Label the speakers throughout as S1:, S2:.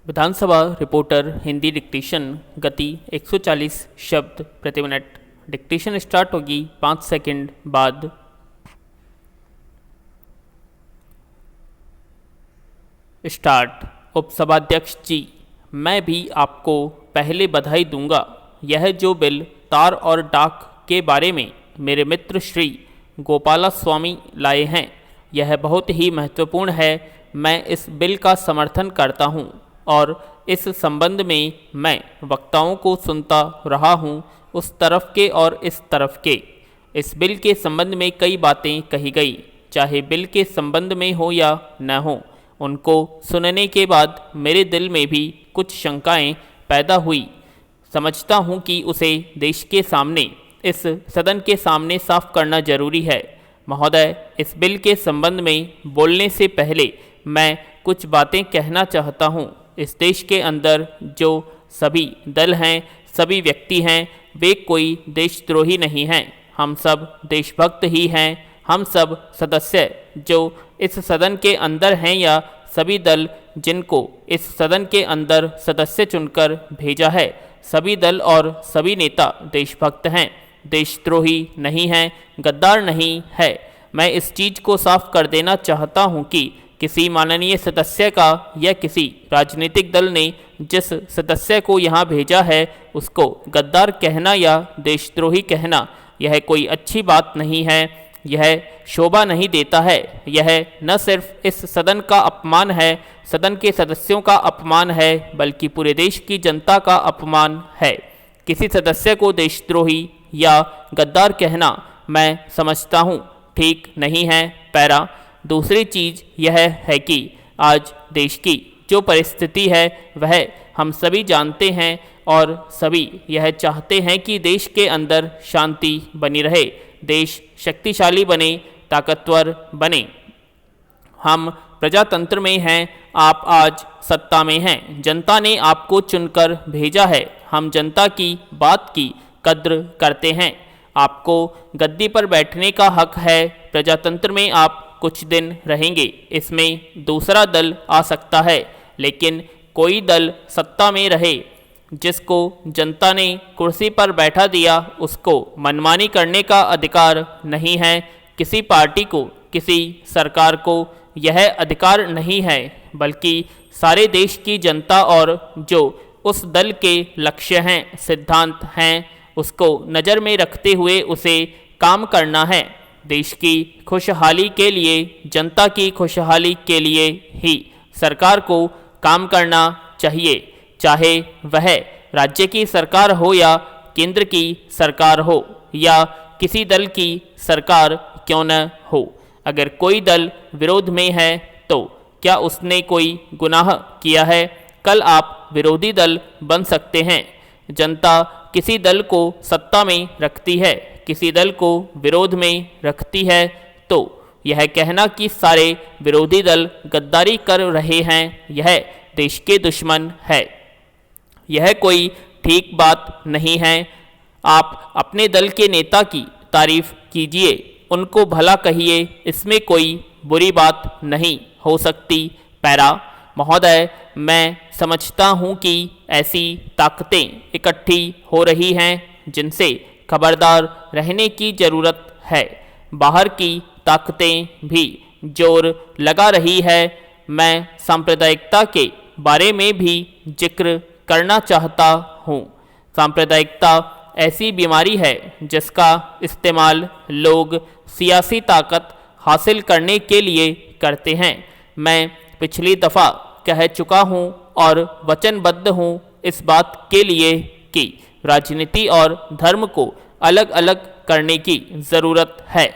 S1: विधानसभा reporter Hindi dictation गति 140 शब्द प्रति मिनट। डिक्टेशन स्टार्ट होगी 5 सेकंड बाद। स्टार्ट। उपसभाध्यक्ष जी, मैं भी आपको पहले बधाई दूंगा। यह जो बिल तार और डाक के बारे में मेरे मित्र श्री गोपालास्वामी लाए हैं, यह बहुत ही महत्वपूर्ण है। मैं इस बिल का समर्थन करता हूं और इस संबंध में मैं वक्ताओं को सुनता रहा हूं, उस तरफ के और इस तरफ के। इस बिल के संबंध में कई बातें कही गई, चाहे बिल के संबंध में हो या न हो। उनको सुनने के बाद मेरे दिल में भी कुछ शंकाएं पैदा हुई। समझता हूं कि उसे देश के सामने, इस सदन के सामने साफ करना जरूरी है। महोदय, इस बिल के संबंध में बोलने से पहले मैं कुछ बातें कहना चाहता हूं। इस देश के अंदर जो सभी दल हैं, सभी व्यक्ति हैं, वे कोई देशद्रोही नहीं हैं। हम सब देशभक्त ही हैं। हम सब सदस्य जो इस सदन के अंदर हैं या सभी दल जिनको इस सदन के अंदर सदस्य चुनकर भेजा है, सभी दल और सभी नेता देशभक्त हैं, देशद्रोही नहीं हैं, गद्दार नहीं है। मैं इस चीज़ को साफ कर देना चाहता हूं कि किसी माननीय सदस्य का या किसी राजनीतिक दल ने जिस सदस्य को यहाँ भेजा है उसको गद्दार कहना या देशद्रोही कहना, यह कोई अच्छी बात नहीं है। यह शोभा नहीं देता है। यह न सिर्फ इस सदन का अपमान है, सदन के सदस्यों का अपमान है, बल्कि पूरे देश की जनता का अपमान है। किसी सदस्य को देशद्रोही या गद्दार कहना मैं समझता हूँ ठीक नहीं है। पैरा। दूसरी चीज़ यह है कि आज देश की जो परिस्थिति है वह हम सभी जानते हैं और सभी यह चाहते हैं कि देश के अंदर शांति बनी रहे, देश शक्तिशाली बने, ताकतवर बने। हम प्रजातंत्र में हैं, आप आज सत्ता में हैं, जनता ने आपको चुनकर भेजा है। हम जनता की बात की कद्र करते हैं। आपको गद्दी पर बैठने का हक है। प्रजातंत्र में आप कुछ दिन रहेंगे, इसमें दूसरा दल आ सकता है, लेकिन कोई दल सत्ता में रहे, जिसको जनता ने कुर्सी पर बैठा दिया, उसको मनमानी करने का अधिकार नहीं है। किसी पार्टी को, किसी सरकार को यह अधिकार नहीं है, बल्कि सारे देश की जनता और जो उस दल के लक्ष्य हैं, सिद्धांत हैं, उसको नज़र में रखते हुए उसे काम करना है। देश की खुशहाली के लिए, जनता की खुशहाली के लिए ही सरकार को काम करना चाहिए, चाहे वह राज्य की सरकार हो या केंद्र की सरकार हो या किसी दल की सरकार क्यों न हो। अगर कोई दल विरोध में है तो क्या उसने कोई गुनाह किया है? कल आप विरोधी दल बन सकते हैं। जनता किसी दल को सत्ता में रखती है, किसी दल को विरोध में रखती है, तो यह कहना कि सारे विरोधी दल गद्दारी कर रहे हैं, यह देश के दुश्मन है। यह कोई ठीक बात नहीं है। आप अपने दल के नेता की तारीफ कीजिए, उनको भला कहिए, इसमें कोई बुरी बात नहीं हो सकती। पैरा। महोदय, मैं समझता हूँ कि ऐसी ताकतें इकट्ठी हो रही हैं जिनसे खबरदार रहने की ज़रूरत है। बाहर की ताकतें भी जोर लगा रही है। मैं सांप्रदायिकता के बारे में भी जिक्र करना चाहता हूँ। सांप्रदायिकता ऐसी बीमारी है जिसका इस्तेमाल लोग सियासी ताकत हासिल करने के लिए करते हैं। मैं पिछली दफ़ा कह चुका हूँ और वचनबद्ध हूँ इस बात के लिए कि राजनीति और धर्म को अलग अलग करने की ज़रूरत है।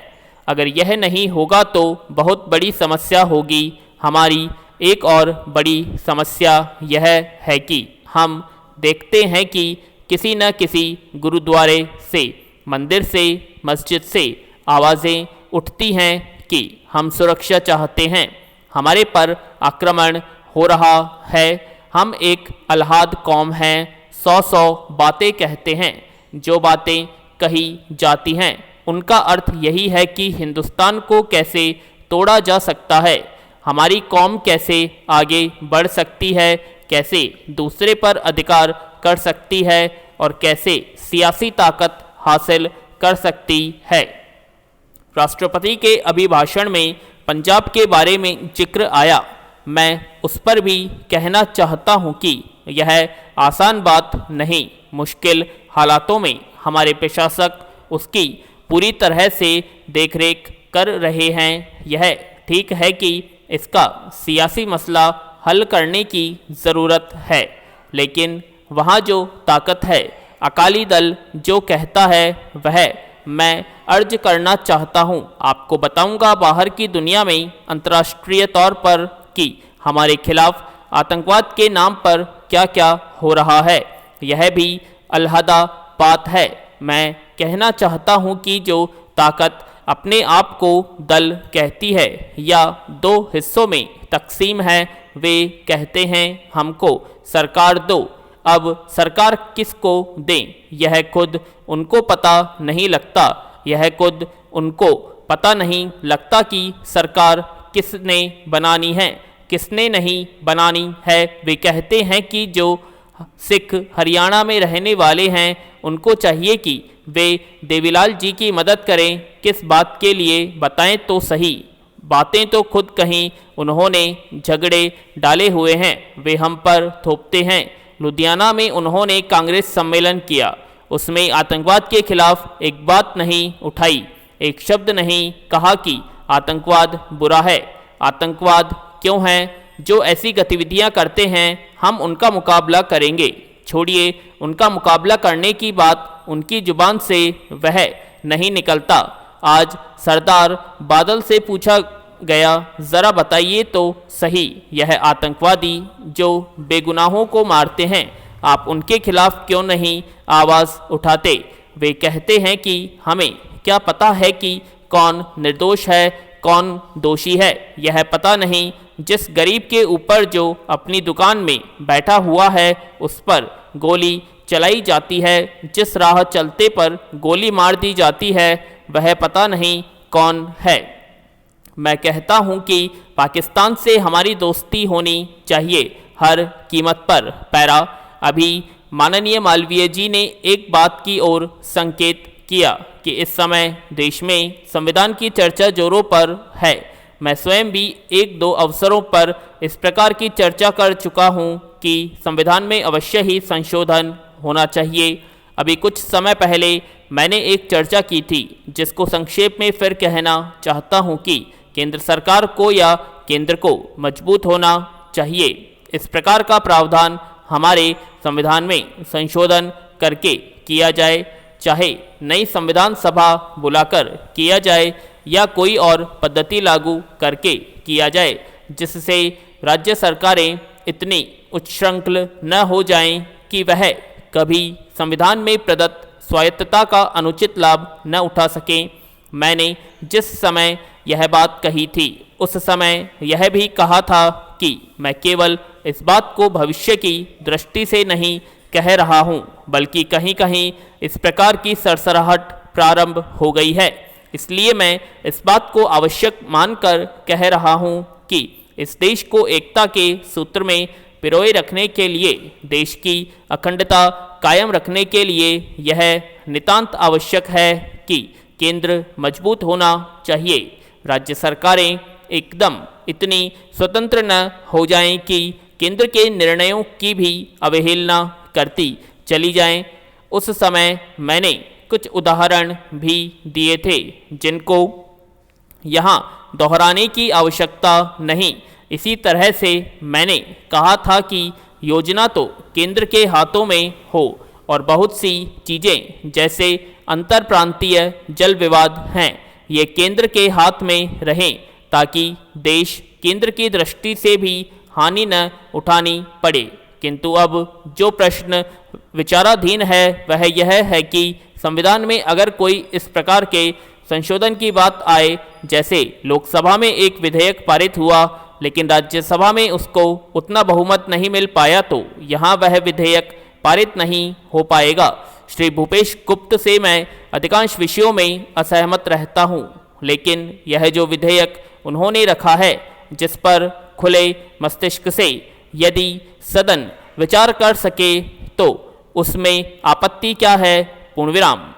S1: अगर यह नहीं होगा तो बहुत बड़ी समस्या होगी। हमारी एक और बड़ी समस्या यह है कि हम देखते हैं कि किसी न किसी गुरुद्वारे से, मंदिर से, मस्जिद से आवाज़ें उठती हैं कि हम सुरक्षा चाहते हैं, हमारे पर आक्रमण हो रहा है। हम एक अलहाद कौम हैं, 100 बातें कहते हैं। जो बातें कही जाती हैं उनका अर्थ यही है कि हिंदुस्तान को कैसे तोड़ा जा सकता है, हमारी कौम कैसे आगे बढ़ सकती है, कैसे दूसरे पर अधिकार कर सकती है और कैसे सियासी ताकत हासिल कर सकती है। राष्ट्रपति के अभिभाषण में पंजाब के बारे में जिक्र आया। मैं उस पर भी कहना चाहता हूं कि यह आसान बात नहीं। मुश्किल हालातों में हमारे प्रशासक उसकी पूरी तरह से देखरेख कर रहे हैं। यह ठीक है कि इसका सियासी मसला हल करने की ज़रूरत है, लेकिन वहाँ जो ताकत है, अकाली दल जो कहता है वह मैं अर्ज करना चाहता हूँ। आपको बताऊँगा बाहर की दुनिया में अंतर्राष्ट्रीय तौर पर कि हमारे खिलाफ आतंकवाद के नाम पर क्या क्या हो रहा है। यह भी अलहदा बात है। मैं कहना चाहता हूँ कि जो ताकत अपने आप को दल कहती है या दो हिस्सों में तकसीम है, वे कहते हैं हमको सरकार दो। अब सरकार किसको दें, यह खुद उनको पता नहीं लगता। यह खुद उनको पता नहीं लगता कि सरकार किसने बनानी है, किसने नहीं बनानी है। वे कहते हैं कि जो सिख हरियाणा में रहने वाले हैं उनको चाहिए कि वे देवीलाल जी की मदद करें। किस बात के लिए बताएं तो सही। बातें तो खुद कहीं उन्होंने झगड़े डाले हुए हैं, वे हम पर थोपते हैं। लुधियाना में उन्होंने कांग्रेस सम्मेलन किया, उसमें आतंकवाद के खिलाफ एक बात नहीं उठाई, एक शब्द नहीं कहा कि आतंकवाद बुरा है। आतंकवाद क्यों है? जो ऐसी गतिविधियां करते हैं हम उनका मुकाबला करेंगे। छोड़िए उनका मुकाबला करने की बात, उनकी जुबान से वह नहीं निकलता। आज सरदार बादल से पूछा गया, ज़रा बताइए तो सही, यह आतंकवादी जो बेगुनाहों को मारते हैं, आप उनके खिलाफ क्यों नहीं आवाज़ उठाते? वे कहते हैं कि हमें क्या पता है कि कौन निर्दोष है, कौन दोषी है, यह पता नहीं। जिस गरीब के ऊपर जो अपनी दुकान में बैठा हुआ है उस पर गोली चलाई जाती है, जिस राह चलते पर गोली मार दी जाती है, वह पता नहीं कौन है। मैं कहता हूं कि पाकिस्तान से हमारी दोस्ती होनी चाहिए हर कीमत पर। पैरा अभी माननीय मालवीय जी ने एक बात की ओर संकेत किया कि इस समय देश में संविधान की चर्चा जोरों पर है। मैं स्वयं भी एक दो अवसरों पर इस प्रकार की चर्चा कर चुका हूं कि संविधान में अवश्य ही संशोधन होना चाहिए। अभी कुछ समय पहले मैंने एक चर्चा की थी जिसको संक्षेप में फिर कहना चाहता हूं कि केंद्र सरकार को या केंद्र को मजबूत होना चाहिए। इस प्रकार का प्रावधान हमारे संविधान में संशोधन करके किया जाए, चाहे नई संविधान सभा बुलाकर किया जाए या कोई और पद्धति लागू करके किया जाए, जिससे राज्य सरकारें इतनी उच्छृंखल न हो जाएं कि वह कभी संविधान में प्रदत्त स्वायत्तता का अनुचित लाभ न उठा सकें। मैंने जिस समय यह बात कही थी उस समय यह भी कहा था कि मैं केवल इस बात को भविष्य की दृष्टि से नहीं कह रहा हूँ, बल्कि कहीं कहीं इस प्रकार की सरसराहट प्रारंभ हो गई है। इसलिए मैं इस बात को आवश्यक मानकर कह रहा हूँ कि इस देश को एकता के सूत्र में पिरोए रखने के लिए, देश की अखंडता कायम रखने के लिए यह नितांत आवश्यक है कि केंद्र मजबूत होना चाहिए। राज्य सरकारें एकदम इतनी स्वतंत्र न हो जाएं कि केंद्र के निर्णयों की भी अवहेलना करती चली जाएं। उस समय मैंने कुछ उदाहरण भी दिए थे जिनको यहाँ दोहराने की आवश्यकता नहीं। इसी तरह से मैंने कहा था कि योजना तो केंद्र के हाथों में हो और बहुत सी चीज़ें जैसे अंतर प्रांतीय जल विवाद हैं, ये केंद्र के हाथ में रहें ताकि देश केंद्र की दृष्टि से भी हानि न उठानी पड़े। किंतु अब जो प्रश्न विचाराधीन है वह यह है कि संविधान में अगर कोई इस प्रकार के संशोधन की बात आए, जैसे लोकसभा में एक विधेयक पारित हुआ लेकिन राज्यसभा में उसको उतना बहुमत नहीं मिल पाया, तो यहाँ वह विधेयक पारित नहीं हो पाएगा। श्री भूपेश गुप्त से मैं अधिकांश विषयों में असहमत रहता हूँ, लेकिन यह जो विधेयक उन्होंने रखा है, जिस पर खुले मस्तिष्क से यदि सदन विचार कर सके तो उसमें आपत्ति क्या है? पूर्ण विराम।